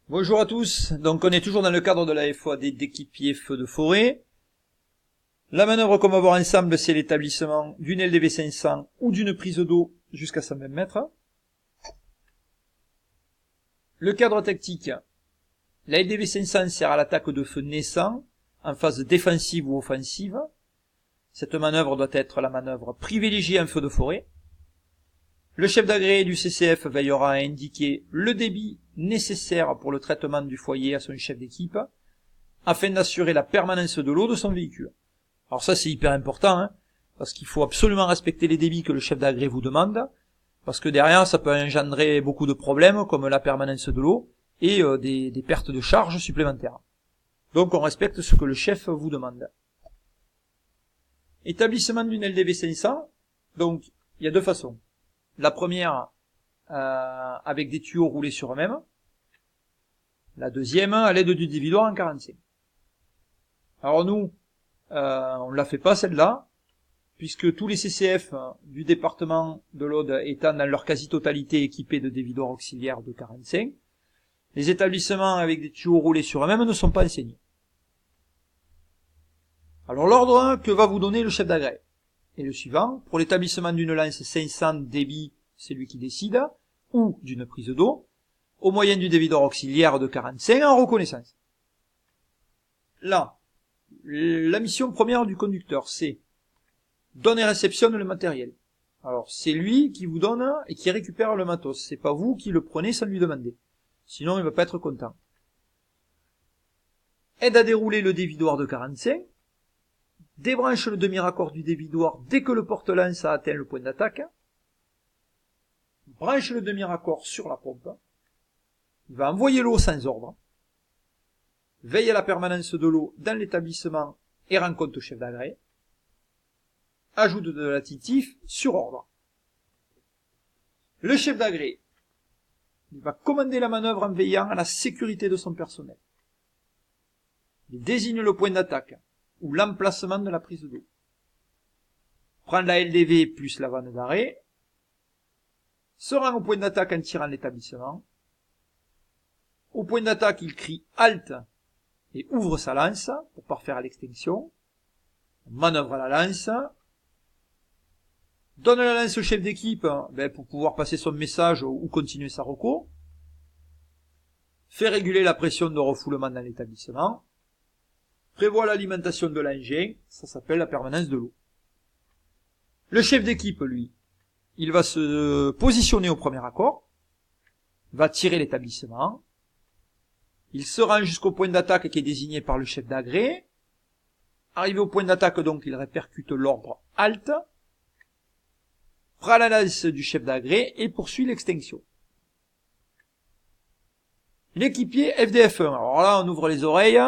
Bonjour à tous, donc on est toujours dans le cadre de la FOAD d'équipier feu de forêt. La manœuvre qu'on va voir ensemble, c'est l'établissement d'une LDV 500 ou d'une prise d'eau jusqu'à 120 mètres. Le cadre tactique, la LDV 500 sert à l'attaque de feu naissant en phase défensive ou offensive. Cette manœuvre doit être la manœuvre privilégiée en feu de forêt. Le chef d'agré du CCF veillera à indiquer le débit nécessaire pour le traitement du foyer à son chef d'équipe, afin d'assurer la permanence de l'eau de son véhicule. Alors ça c'est hyper important, hein, parce qu'il faut absolument respecter les débits que le chef d'agré vous demande, parce que derrière ça peut engendrer beaucoup de problèmes, comme la permanence de l'eau, et des pertes de charge supplémentaires. Donc on respecte ce que le chef vous demande. Établissement d'une LDV 500, donc il y a deux façons. La première, avec des tuyaux roulés sur eux-mêmes. La deuxième, à l'aide du dévidoir en 45. Alors nous, on ne la fait pas celle-là, puisque tous les CCF du département de l'Aude étant dans leur quasi-totalité équipés de dévidoirs auxiliaires de 45, les établissements avec des tuyaux roulés sur eux-mêmes ne sont pas enseignés. Alors l'ordre que va vous donner le chef d'agré est le suivant. Pour l'établissement d'une lance 500 débit, c'est lui qui décide, ou d'une prise d'eau, au moyen du dévidoir auxiliaire de 45 en reconnaissance. Là, la mission première du conducteur, c'est donne et réceptionne le matériel. Alors c'est lui qui vous donne et qui récupère le matos, c'est pas vous qui le prenez sans lui demander. Sinon il va pas être content. Aide à dérouler le dévidoir de 45, débranche le demi-raccord du dévidoir dès que le porte-lance a atteint le point d'attaque, branche le demi-raccord sur la pompe, il va envoyer l'eau sans ordre, veille à la permanence de l'eau dans l'établissement et rend compte au chef d'agré, ajoute de l'additif sur ordre. Le chef d'agré, il va commander la manœuvre en veillant à la sécurité de son personnel. Il désigne le point d'attaque ou l'emplacement de la prise d'eau. Prend la LDV plus la vanne d'arrêt, se rend au point d'attaque en tirant l'établissement. Au point d'attaque, il crie halte et ouvre sa lance pour parfaire l'extinction. Manœuvre à la lance. Donne la lance au chef d'équipe pour pouvoir passer son message ou continuer sa reco. Fait réguler la pression de refoulement dans l'établissement. Prévoit l'alimentation de l'engin, ça s'appelle la permanence de l'eau. Le chef d'équipe, lui, il va se positionner au premier accord, va tirer l'établissement, il se rend jusqu'au point d'attaque qui est désigné par le chef d'agré. Arrivé au point d'attaque, donc, il répercute l'ordre halte, prend la lance du chef d'agré et poursuit l'extinction. L'équipier FDF1, alors là on ouvre les oreilles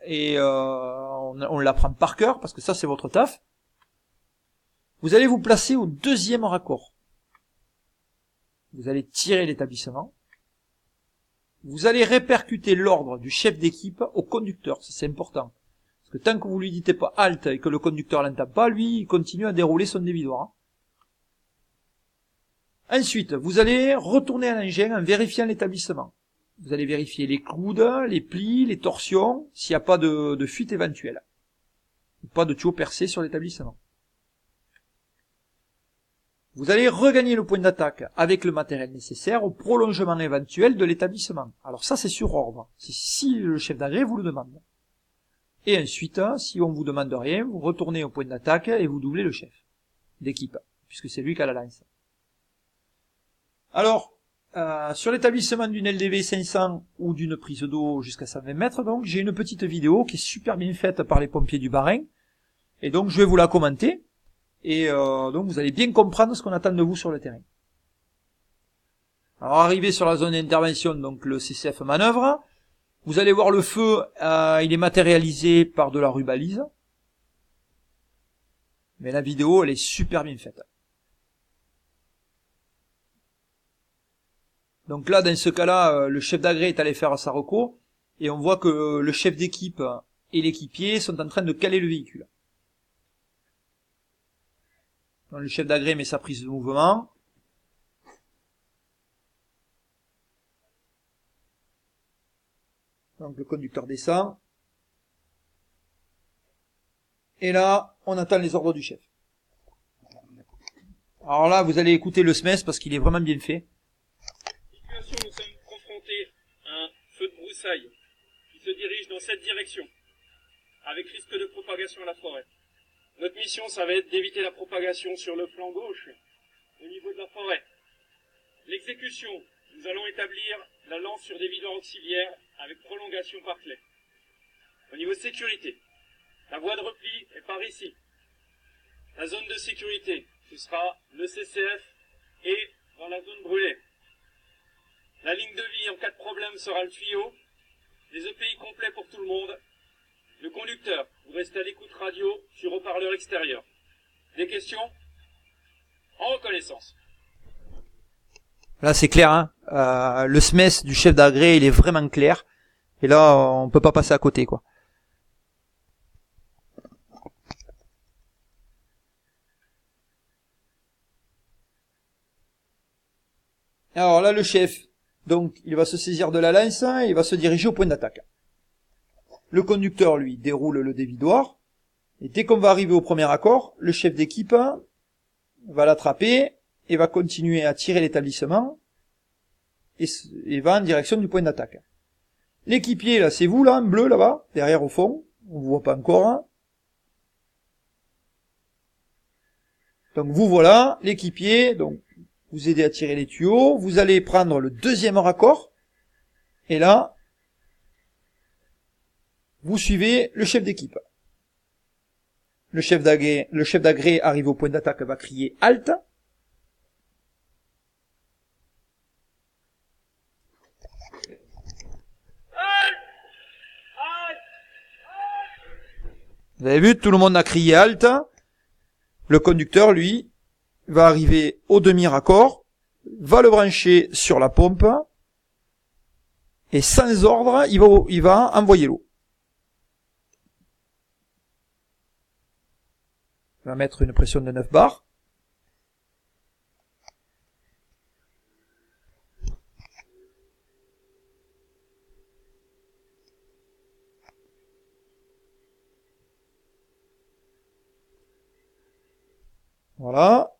et on l'apprend par cœur parce que ça c'est votre taf. Vous allez vous placer au deuxième raccord. Vous allez tirer l'établissement. Vous allez répercuter l'ordre du chef d'équipe au conducteur, ça c'est important. Parce que tant que vous lui dites pas halte et que le conducteur l'entend pas, lui il continue à dérouler son dévidoir. Ensuite, vous allez retourner à l'engin en vérifiant l'établissement. Vous allez vérifier les coudes, les plis, les torsions, s'il n'y a pas de fuite éventuelle. Pas de tuyau percé sur l'établissement. Vous allez regagner le point d'attaque avec le matériel nécessaire au prolongement éventuel de l'établissement. Alors ça c'est sur ordre, c'est si le chef d'agré vous le demande. Et ensuite, si on vous demande rien, vous retournez au point d'attaque et vous doublez le chef d'équipe, puisque c'est lui qui a la lance. Alors, sur l'établissement d'une LDV 500 ou d'une prise d'eau jusqu'à 120 mètres, donc j'ai une petite vidéo qui est super bien faite par les pompiers du Bas-Rhin, et donc je vais vous la commenter, et donc vous allez bien comprendre ce qu'on attend de vous sur le terrain. Alors arrivé sur la zone d'intervention, donc le CCF manœuvre, vous allez voir le feu, il est matérialisé par de la rubalise, mais la vidéo elle est super bien faite. Donc là, dans ce cas-là, le chef d'agré est allé faire sa reco, et on voit que le chef d'équipe et l'équipier sont en train de caler le véhicule. Donc le chef d'agré met sa prise de mouvement. Donc le conducteur descend. Et là, on attend les ordres du chef. Alors là, vous allez écouter le SMES parce qu'il est vraiment bien fait. Situation, nous sommes confrontés à un feu de broussailles qui se dirige dans cette direction, avec risque de propagation à la forêt. Notre mission, ça va être d'éviter la propagation sur le flanc gauche, au niveau de la forêt. L'exécution, nous allons établir la lance sur des vidands auxiliaires avec prolongation par clé. Au niveau de sécurité, la voie de repli est par ici. La zone de sécurité, ce sera le CCF et dans la zone brûlée. La ligne de vie en cas de problème sera le tuyau. Les EPI complets pour tout le monde. Le conducteur, vous restez à l'écoute radio sur haut-parleur extérieur. Des questions? En reconnaissance. Là, c'est clair, hein. Le SMES du chef d'agré, il est vraiment clair. Et là, on peut pas passer à côté, quoi. Alors là, le chef, donc, il va se saisir de la lance et il va se diriger au point d'attaque. Le conducteur, lui, déroule le dévidoir. Et dès qu'on va arriver au premier accord, le chef d'équipe va l'attraper et va continuer à tirer l'établissement et va en direction du point d'attaque. L'équipier, là, c'est vous, là, en bleu, là-bas, derrière au fond. On vous voit pas encore. Hein. Donc, vous voilà, l'équipier, donc, vous aidez à tirer les tuyaux. Vous allez prendre le deuxième raccord. Et là, vous suivez le chef d'équipe. Le chef d'agré arrive au point d'attaque, va crier « Halte ». Vous avez vu, tout le monde a crié « Halte ». Le conducteur, lui, va arriver au demi-raccord, va le brancher sur la pompe, et sans ordre, il va envoyer l'eau. Il va mettre une pression de 9 bars. Voilà.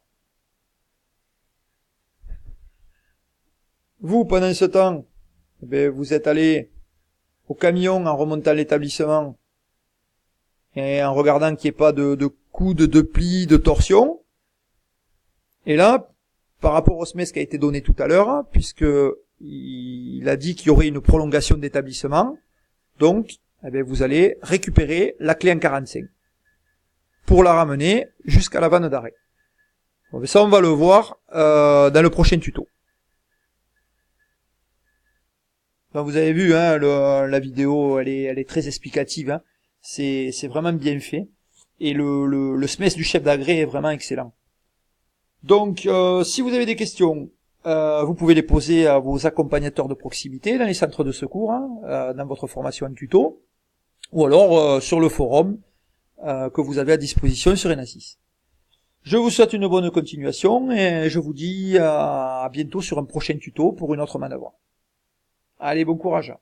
Vous, pendant ce temps, vous êtes allé au camion en remontant l'établissement et en regardant qu'il n'y ait pas de coude, de plis, de torsion. Et là, par rapport au SMES qui a été donné tout à l'heure, puisque il a dit qu'il y aurait une prolongation d'établissement, donc vous allez récupérer la clé en 45 pour la ramener jusqu'à la vanne d'arrêt. Bon, ça, on va le voir dans le prochain tuto. Donc, vous avez vu, hein, la vidéo, elle est très explicative. Hein. C'est vraiment bien fait. Et le SMES du chef d'agré est vraiment excellent. Donc, si vous avez des questions, vous pouvez les poser à vos accompagnateurs de proximité dans les centres de secours, hein, dans votre formation en tuto, ou alors sur le forum que vous avez à disposition sur Enasys. Je vous souhaite une bonne continuation et je vous dis à bientôt sur un prochain tuto pour une autre manœuvre. Allez, bon courage.